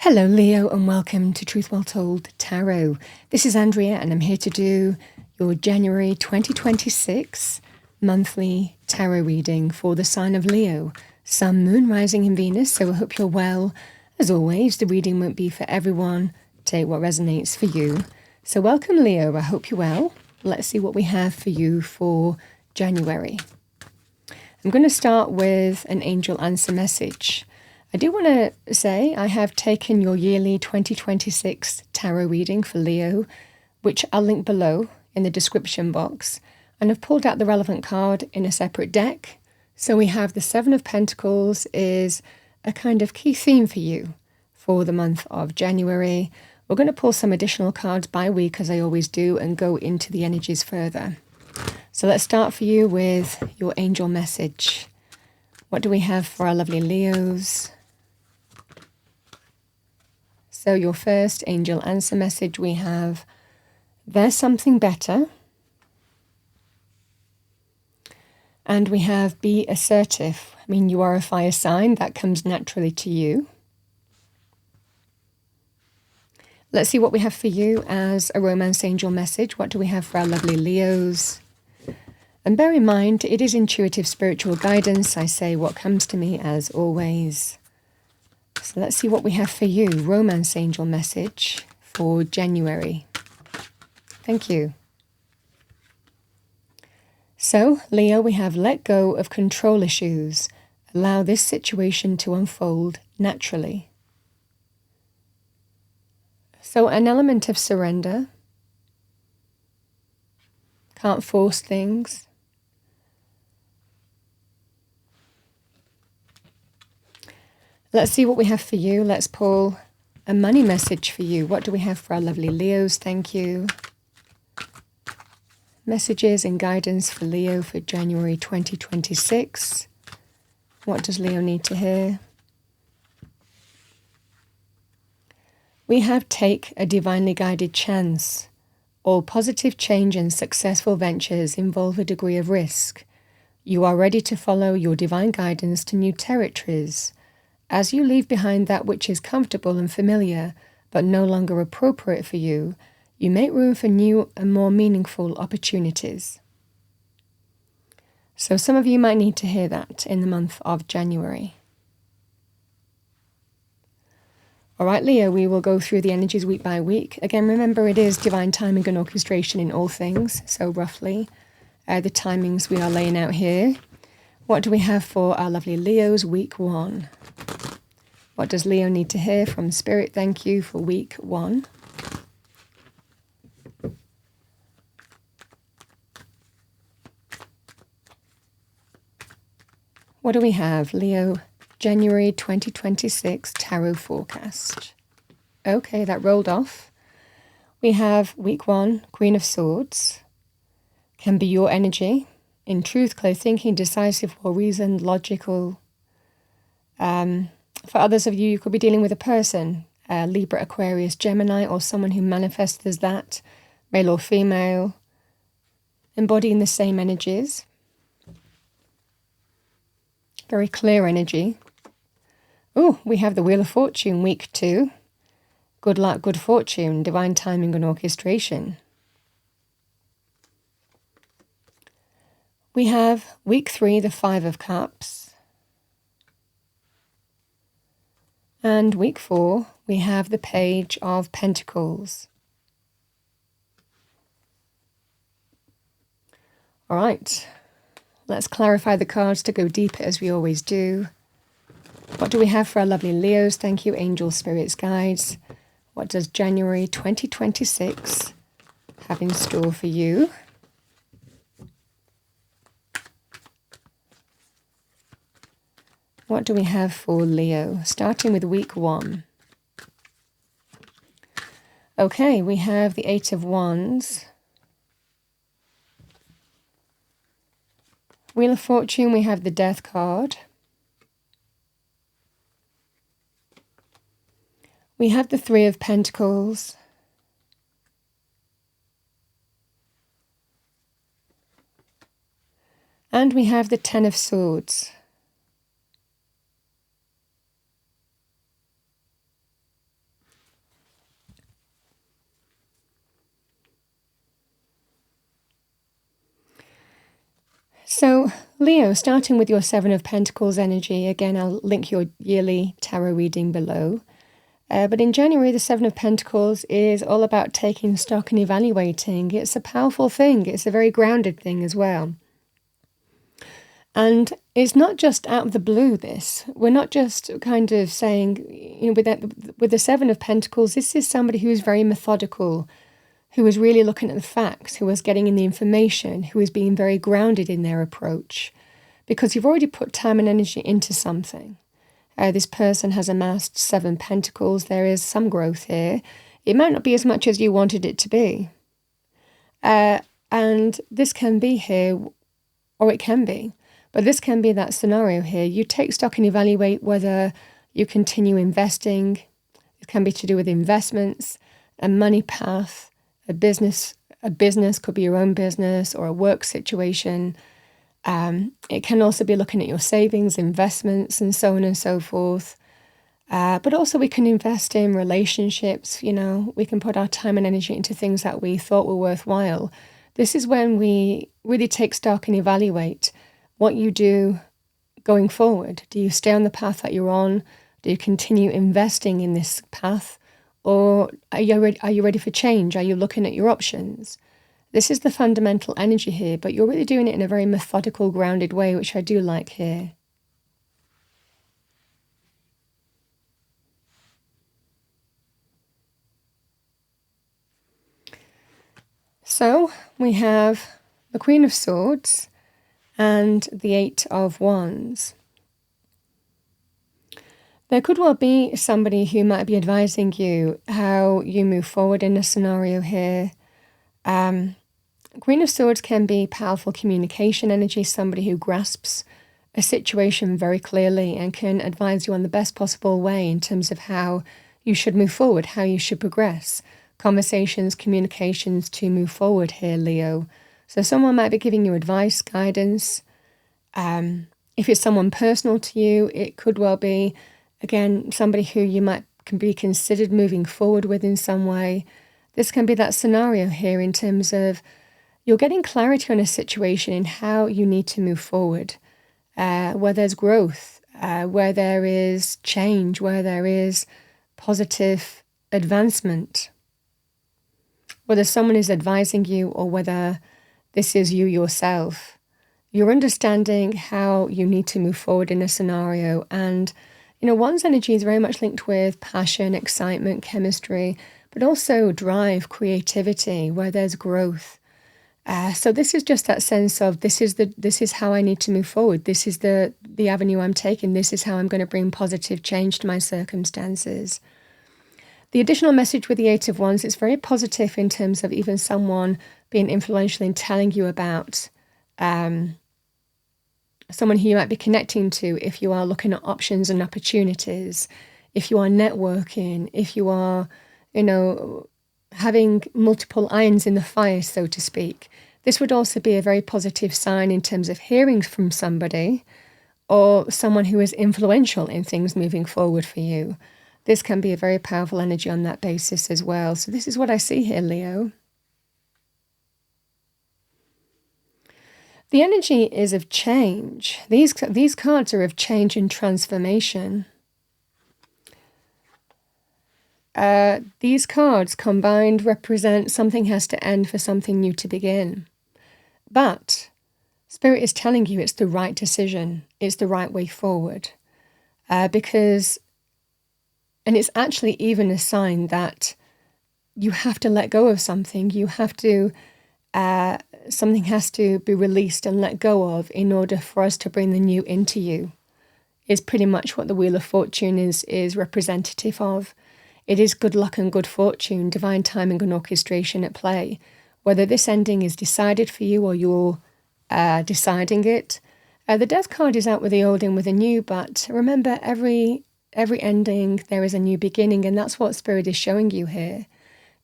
Hello Leo and welcome to Truth Well Told Tarot. This is Andrea and I'm here to do your January 2026 monthly tarot reading for the sign of Leo, Sun, Moon, Rising in Venus, so I hope you're well. As always, the reading won't be for everyone. Take what resonates for you. So welcome Leo, I hope you're well. Let's see what we have for you for January. I'm going to start with an angel answer message. I do want to say I have taken your yearly 2026 tarot reading for Leo, which I'll link below in the description box, and I've pulled out the relevant card in a separate deck. So we have the Seven of Pentacles is a kind of key theme for you for the month of January. We're going to pull some additional cards by week as I always do and go into the energies further. So let's start for you with your angel message. What do we have for our lovely Leos? So your first angel answer message we have, there's something better. And we have be assertive. I mean, you are a fire sign, that comes naturally to you. Let's see what we have for you as a romance angel message. What do we have for our lovely Leos? And bear in mind, it is intuitive spiritual guidance. I say what comes to me as always. So let's see what we have for you. Romance angel message for January. Thank you. So, Leo, we have let go of control issues. Allow this situation to unfold naturally. So, an element of surrender. Can't force things. Let's see what we have for you. Let's pull a money message for you. What do we have for our lovely Leos? Thank you. Messages and guidance for Leo for January 2026. What does Leo need to hear? We have take a divinely guided chance. All positive change and successful ventures involve a degree of risk. You are ready to follow your divine guidance to new territories. As you leave behind that which is comfortable and familiar, but no longer appropriate for you, you make room for new and more meaningful opportunities. So some of you might need to hear that in the month of January. All right, Leo, we will go through the energies week by week. Again, remember it is divine timing and orchestration in all things, so roughly the timings we are laying out here. What do we have for our lovely Leos week 1? What does Leo need to hear from Spirit? Thank you for week 1. What do we have? Leo, January 2026 tarot forecast. Okay, that rolled off. We have week 1, Queen of Swords. Can be your energy. In truth, clear thinking, decisive, well-reasoned, logical. For others of you, you could be dealing with a person, Libra, Aquarius, Gemini, or someone who manifests as that, male or female, embodying the same energies. Very clear energy. Oh, we have the Wheel of Fortune, week 2. Good luck, good fortune, divine timing and orchestration. We have week 3, the 5 of Cups. And week 4, we have the Page of Pentacles. All right, let's clarify the cards to go deeper as we always do. What do we have for our lovely Leos? Thank you, angels, spirits, guides. What does January 2026 have in store for you? What do we have for Leo? Starting with week 1. Okay, we have the 8 of Wands. Wheel of Fortune, we have the Death card. We have the 3 of Pentacles. And we have the 10 of Swords. So, Leo, starting with your Seven of Pentacles energy, again, I'll link your yearly tarot reading below. But in January, the Seven of Pentacles is all about taking stock and evaluating. It's a powerful thing. It's a very grounded thing as well. And it's not just out of the blue, this. We're not just kind of saying, with the Seven of Pentacles, this is somebody who is very methodical, who is really looking at the facts, who is getting in the information, who is being very grounded in their approach. Because you've already put time and energy into something. This person has amassed 7 pentacles. There is some growth here. It might not be as much as you wanted it to be. And this can be here, or it can be. But this can be that scenario here. You take stock and evaluate whether you continue investing. It can be to do with investments, a money path, a business could be your own business or a work situation. It can also be looking at your savings, investments, and so on and so forth. But also we can invest in relationships, we can put our time and energy into things that we thought were worthwhile. This is when we really take stock and evaluate what you do going forward. Do you stay on the path that you're on? Do you continue investing in this path? Or are you ready for change? Are you looking at your options? This is the fundamental energy here, but you're really doing it in a very methodical, grounded way, which I do like here. So we have the Queen of Swords and the Eight of Wands. There could well be somebody who might be advising you how you move forward in a scenario here. Queen of Swords can be powerful communication energy, somebody who grasps a situation very clearly and can advise you on the best possible way in terms of how you should move forward, how you should progress. Conversations, communications to move forward here, Leo. So someone might be giving you advice, guidance. If it's someone personal to you, it could well be, again, somebody who you might can be considered moving forward with in some way. This can be that scenario here in terms of you're getting clarity on a situation in how you need to move forward, where there's growth, where there is change, where there is positive advancement. Whether someone is advising you or whether this is you yourself, you're understanding how you need to move forward in a scenario. And, one's energy is very much linked with passion, excitement, chemistry, but also drive, creativity, where there's growth. So this is just that sense of this is how I need to move forward. This is the avenue I'm taking. This is how I'm going to bring positive change to my circumstances. The additional message with the Eight of Wands is very positive in terms of even someone being influential in telling you about someone who you might be connecting to if you are looking at options and opportunities, if you are networking, if you are, having multiple irons in the fire, so to speak. This would also be a very positive sign in terms of hearing from somebody or someone who is influential in things moving forward for you. This can be a very powerful energy on that basis as well. So this is what I see here, Leo. The energy is of change. These cards are of change and transformation. These cards combined represent something has to end for something new to begin. But Spirit is telling you it's the right decision. It's the right way forward. Because it's actually even a sign that you have to let go of something. You have to, something has to be released and let go of in order for us to bring the new into you. Is pretty much what the Wheel of Fortune is representative of. It is good luck and good fortune, divine timing and orchestration at play. Whether this ending is decided for you or you're deciding it. The Death card is out with the old in with the new, but remember every ending there is a new beginning, and that's what Spirit is showing you here.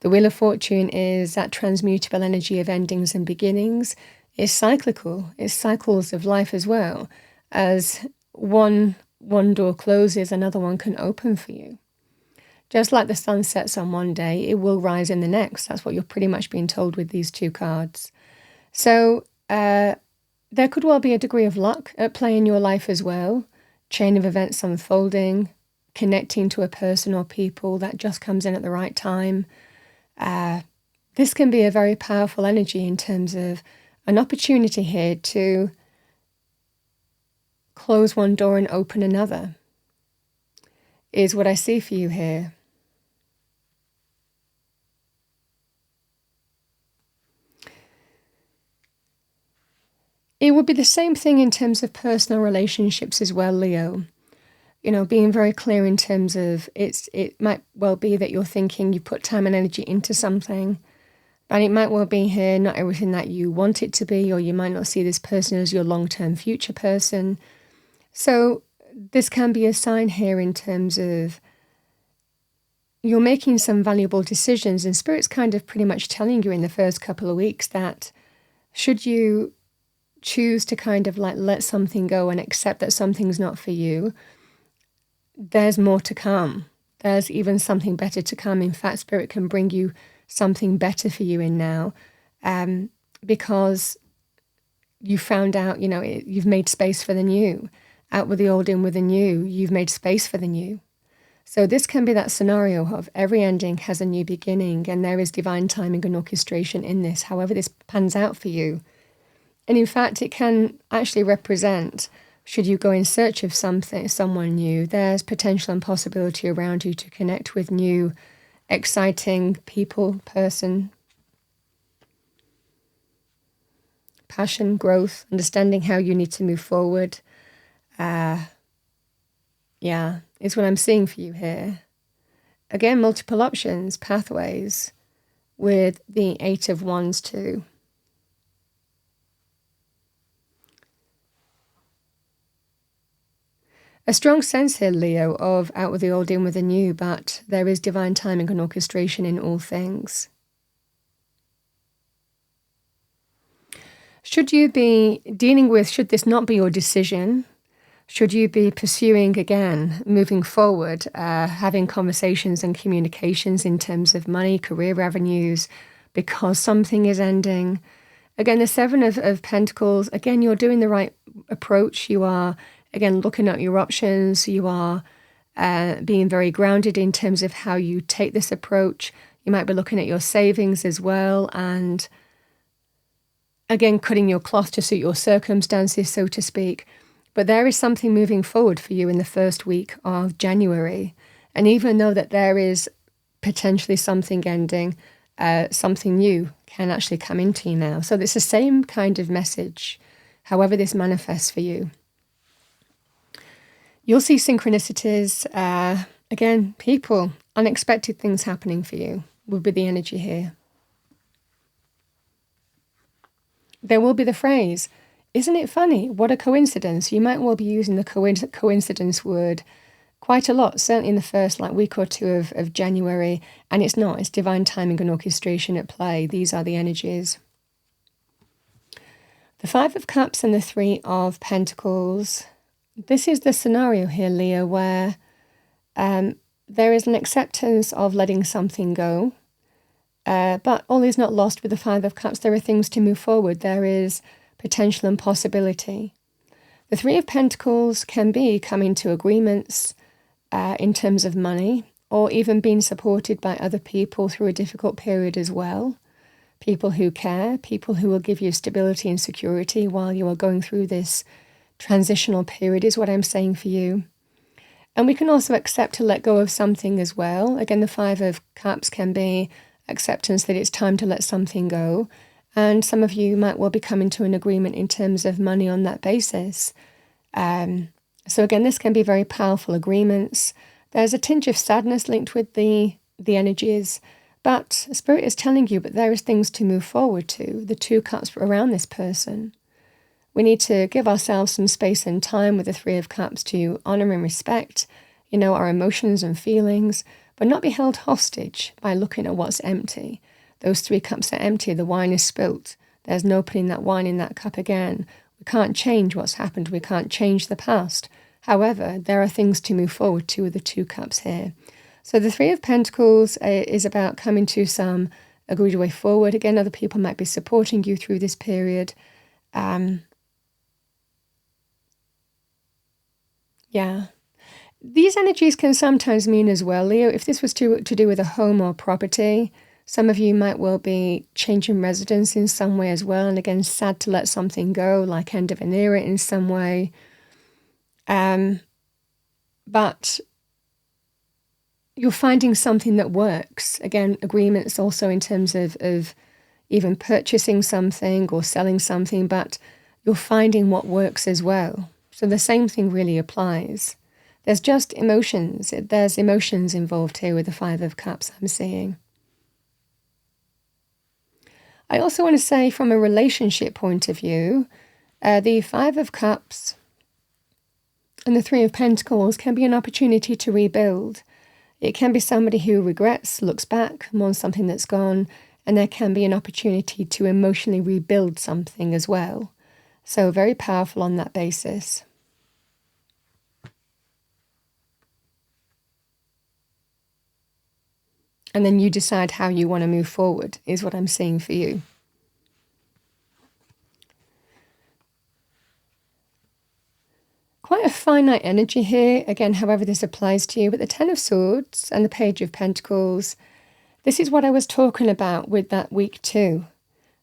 The Wheel of Fortune is that transmutable energy of endings and beginnings. It's cyclical. It's cycles of life as well. As one door closes, another one can open for you. Just like the sun sets on one day, it will rise in the next. That's what you're pretty much being told with these two cards. So There could well be a degree of luck at play in your life as well. Chain of events unfolding, connecting to a person or people that just comes in at the right time. This can be a very powerful energy in terms of an opportunity here to close one door and open another, is what I see for you here. It would be the same thing in terms of personal relationships as well, Leo. You know, being very clear in terms of it might well be that you're thinking you put time and energy into something, but it might well be here not everything that you want it to be, or you might not see this person as your long-term future person. So this can be a sign here in terms of you're making some valuable decisions, and Spirit's kind of pretty much telling you in the first couple of weeks that should you choose to kind of like let something go and accept that something's not for you, there's more to come. There's even something better to come. In fact, Spirit can bring you something better for you in now, because you found out, you've made space for the new. Out with the old, in with the new. You've made space for the new. So this can be that scenario of every ending has a new beginning, and there is divine timing and orchestration in this, however this pans out for you. And in fact, it can actually represent, should you go in search of someone new, there's potential and possibility around you to connect with new, exciting people, person, passion, growth, understanding how you need to move forward. Is what I'm seeing for you here. Again, multiple options, pathways, with the 8 of Wands too. A strong sense here, Leo, of out with the old, in with the new, but there is divine timing and orchestration in all things. Should you be dealing with, should this not be your decision, should you be pursuing again, moving forward, having conversations and communications in terms of money, career avenues, because something is ending. Again, the 7 of Pentacles, again, you're doing the right approach. You are, again, looking at your options. You are being very grounded in terms of how you take this approach. You might be looking at your savings as well, and again, cutting your cloth to suit your circumstances, so to speak. But there is something moving forward for you in the first week of January. And even though that there is potentially something ending, something new can actually come into you now. So it's the same kind of message, however this manifests for you. You'll see synchronicities, again, people, unexpected things happening for you will be the energy here. There will be the phrase, isn't it funny? What a coincidence. You might well be using the coincidence word quite a lot, certainly in the first week or two of January, and it's not. It's divine timing and orchestration at play. These are the energies. The 5 of Cups and the 3 of Pentacles. This is the scenario here, Leo, where there is an acceptance of letting something go, but all is not lost with the 5 of Cups. There are things to move forward. There is potential and possibility. The 3 of Pentacles can be coming to agreements in terms of money, or even being supported by other people through a difficult period as well. People who care, people who will give you stability and security while you are going through this transitional period is what I'm saying for you. And we can also accept to let go of something as well. Again, the 5 of Cups can be acceptance that it's time to let something go. And some of you might well be coming to an agreement in terms of money on that basis. So again, this can be very powerful agreements. There's a tinge of sadness linked with the energies, but Spirit is telling you, but there is things to move forward to. The 2 Cups around this person. We need to give ourselves some space and time with the 3 of Cups to honor and respect, our emotions and feelings, but not be held hostage by looking at what's empty. Those 3 cups are empty. The wine is spilt. There's no putting that wine in that cup again. We can't change what's happened. We can't change the past. However, there are things to move forward to with the 2 cups here. So the 3 of Pentacles is about coming to some agreed way forward. Again, other people might be supporting you through this period. Yeah. These energies can sometimes mean as well, Leo, if this was to do with a home or property, some of you might well be changing residence in some way as well. And again, sad to let something go, like end of an era in some way. But you're finding something that works. Again, agreements also in terms of even purchasing something or selling something, but you're finding what works as well. So the same thing really applies. There's just emotions. There's emotions involved here with the Five of Cups I'm seeing. I also want to say from a relationship point of view, the Five of Cups and the Three of Pentacles can be an opportunity to rebuild. It can be somebody who regrets, looks back, mourns something that's gone, and there can be an opportunity to emotionally rebuild something as well. So very powerful on that basis. And then you decide how you want to move forward, is what I'm seeing for you. Quite a finite energy here, again, however this applies to you, but the Ten of Swords and the Page of Pentacles, this is what I was talking about with that week 2.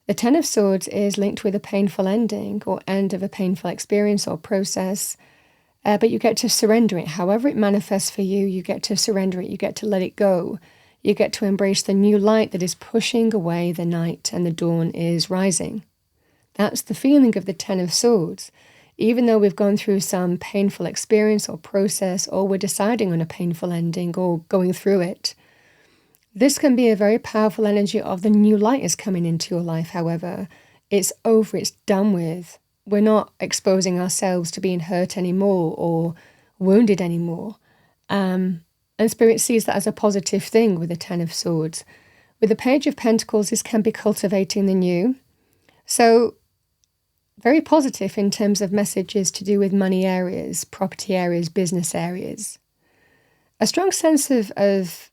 The Ten of Swords is linked with a painful ending or end of a painful experience or process, but you get to surrender it. However it manifests for you, you get to surrender it, you get to let it go. You get to embrace the new light that is pushing away the night and the dawn is rising. That's the feeling of the Ten of Swords. Even though we've gone through some painful experience or process, or we're deciding on a painful ending or going through it, this can be a very powerful energy of the new light is coming into your life. However, it's over, it's done with. We're not exposing ourselves to being hurt anymore or wounded anymore. And Spirit sees that as a positive thing with the Ten of Swords. With the Page of Pentacles, this can be cultivating the new. So very positive in terms of messages to do with money areas, property areas, business areas. A strong sense of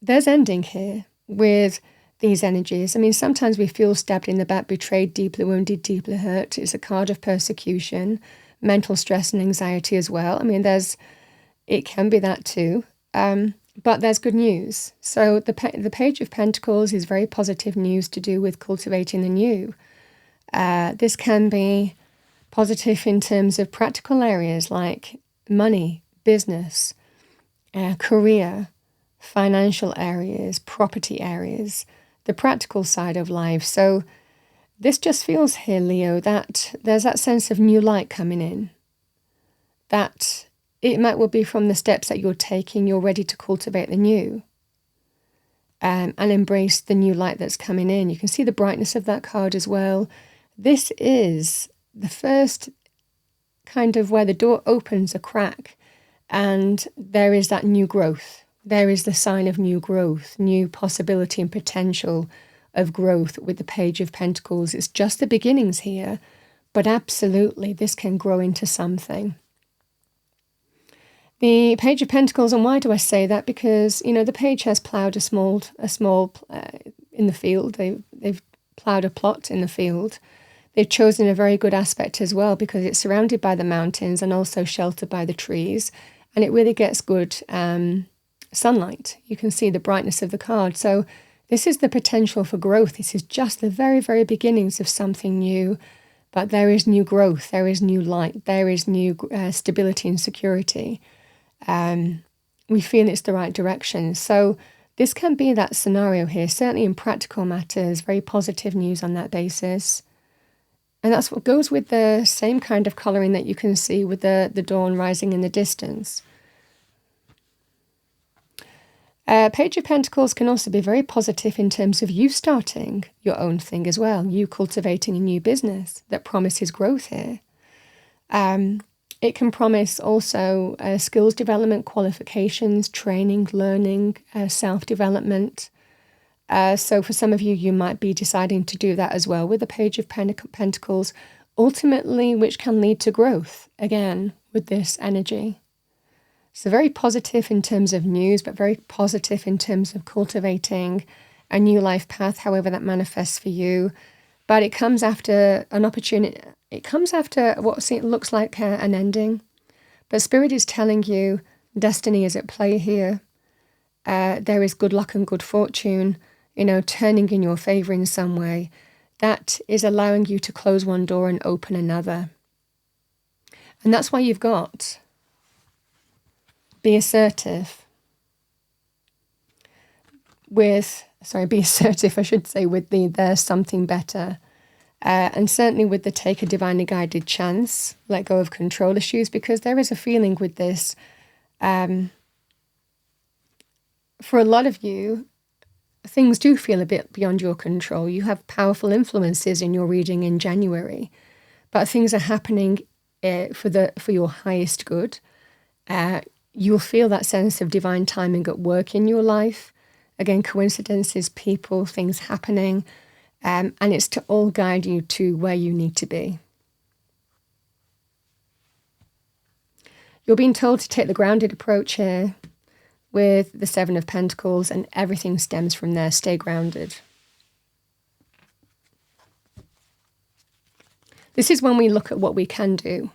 there's ending here with these energies. I mean, sometimes we feel stabbed in the back, betrayed, deeply wounded, deeply hurt. It's a card of persecution, mental stress and anxiety as well. I mean, it can be that too. But there's good news. So the Page of Pentacles is very positive news to do with cultivating the new. This can be positive in terms of practical areas like money, business, career, financial areas, property areas, the practical side of life. So this just feels here, Leo, that there's that sense of new light coming in. That it might well be from the steps that you're taking, you're ready to cultivate the new and embrace the new light that's coming in. You can see the brightness of that card as well. This is the first kind of where the door opens a crack and there is that new growth. There is the sign of new growth, new possibility and potential of growth with the Page of Pentacles. It's just the beginnings here, but absolutely this can grow into something. The Page of Pentacles, and why do I say that? Because, you know, the page has ploughed a small in the field. They've ploughed a plot in the field. They've chosen a very good aspect as well because it's surrounded by the mountains and also sheltered by the trees. And it really gets good sunlight. You can see the brightness of the card. So this is the potential for growth. This is just the very, very beginnings of something new. But there is new growth. There is new light. There is new stability and security. We feel it's the right direction. So this can be that scenario here, certainly in practical matters, very positive news on that basis. And that's what goes with the same kind of colouring that you can see with the dawn rising in the distance. Page of Pentacles can also be very positive in terms of you starting your own thing as well, you cultivating a new business that promises growth here. It can promise also skills development, qualifications, training, learning, self-development. So for some of you, you might be deciding to do that as well with the Page of Pentacles, ultimately, which can lead to growth, again, with this energy. So very positive in terms of news, but very positive in terms of cultivating a new life path, however that manifests for you. But it comes after an opportunity, it comes after what looks like an ending. But Spirit is telling you destiny is at play here. There is good luck and good fortune, turning in your favour in some way. That is allowing you to close one door and open another. And that's why you've got be assertive, be assertive, I should say, with the there's something better. And certainly with the take a divinely guided chance, let go of control issues, because there is a feeling with this. For a lot of you, things do feel a bit beyond your control. You have powerful influences in your reading in January, but things are happening for your highest good. You'll feel that sense of divine timing at work in your life. Again, coincidences, people, things happening, and it's to all guide you to where you need to be. You're being told to take the grounded approach here with the Seven of Pentacles, and everything stems from there. Stay grounded. This is when we look at what we can do.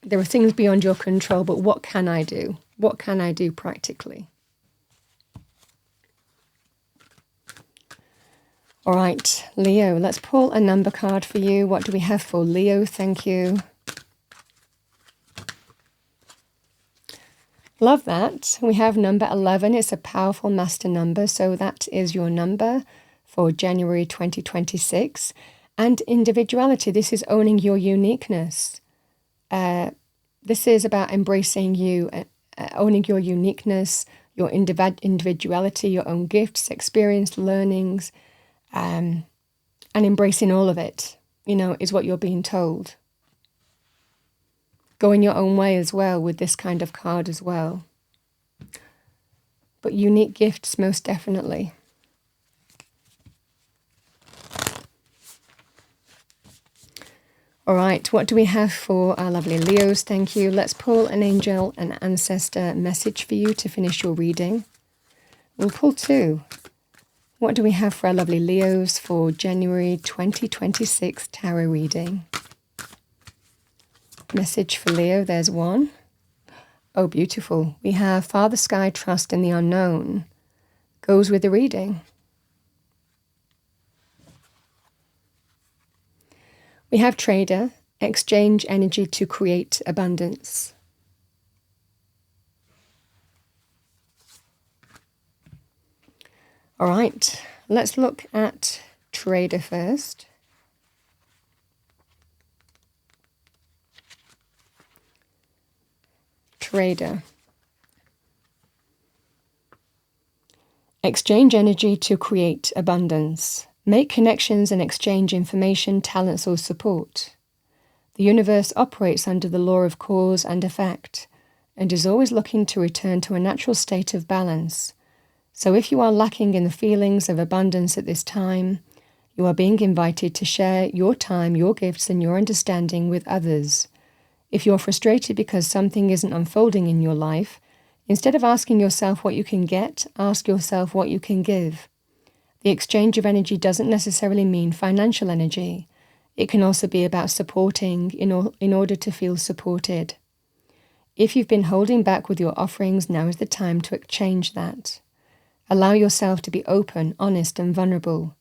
There are things beyond your control, but what can I do? What can I do practically? All right, Leo, let's pull a number card for you. What do we have for Leo? Thank you. Love that. We have number 11. It's a powerful master number. So that is your number for January 2026. And individuality. This is owning your uniqueness. This is about embracing you, owning your uniqueness, your individuality, your own gifts, experience, learnings, and embracing all of it, is what you're being told. Going your own way as well with this kind of card as well. But unique gifts, most definitely. All right, what do we have for our lovely Leos? Thank you. Let's pull an angel and ancestor message for you to finish your reading. We'll pull two. What do we have for our lovely Leos for January 2026 tarot reading? Message for Leo, there's one. Oh, beautiful. We have Father Sky, trust in the unknown. Goes with the reading. We have Trader, exchange energy to create abundance. All right, let's look at Trader first. Trader. Exchange energy to create abundance. Make connections and exchange information, talents, or support. The universe operates under the law of cause and effect and is always looking to return to a natural state of balance. So if you are lacking in the feelings of abundance at this time, you are being invited to share your time, your gifts, and your understanding with others. If you're frustrated because something isn't unfolding in your life, instead of asking yourself what you can get, ask yourself what you can give. The exchange of energy doesn't necessarily mean financial energy. It can also be about supporting in order to feel supported. If you've been holding back with your offerings, now is the time to exchange that. Allow yourself to be open, honest, and vulnerable.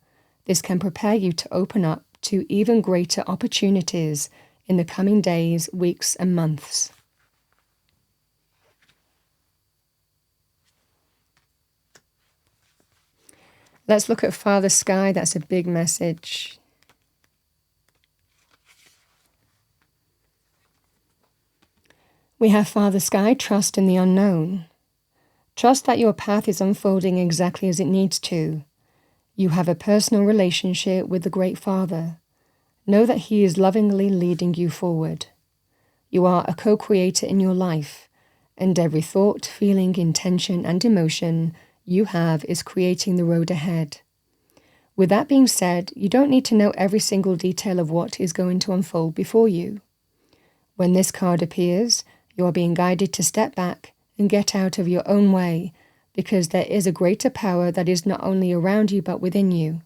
This can prepare you to open up to even greater opportunities in the coming days, weeks, and months. Let's look at Father Sky. That's a big message. We have Father Sky, trust in the unknown. Trust that your path is unfolding exactly as it needs to. You have a personal relationship with the Great Father. Know that He is lovingly leading you forward. You are a co-creator in your life, and every thought, feeling, intention, and emotion you have is creating the road ahead. With that being said, you don't need to know every single detail of what is going to unfold before you. When this card appears, you are being guided to step back and get out of your own way, because there is a greater power that is not only around you but within you,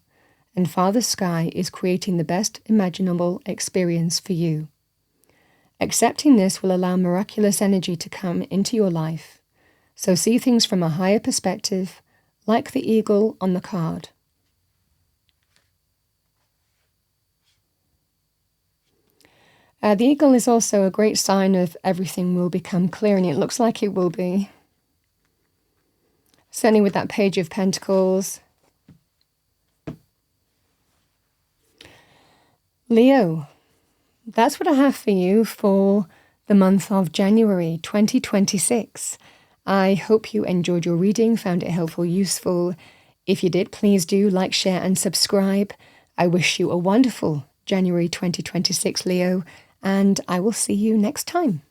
and Father Sky is creating the best imaginable experience for you. Accepting this will allow miraculous energy to come into your life. So see things from a higher perspective, like the eagle on the card. The eagle is also a great sign of everything will become clear, and it looks like it will be. Certainly with that Page of Pentacles. Leo, that's what I have for you for the month of January 2026. I hope you enjoyed your reading, found it helpful, useful. If you did, please do like, share, and subscribe. I wish you a wonderful January 2026, Leo, and I will see you next time.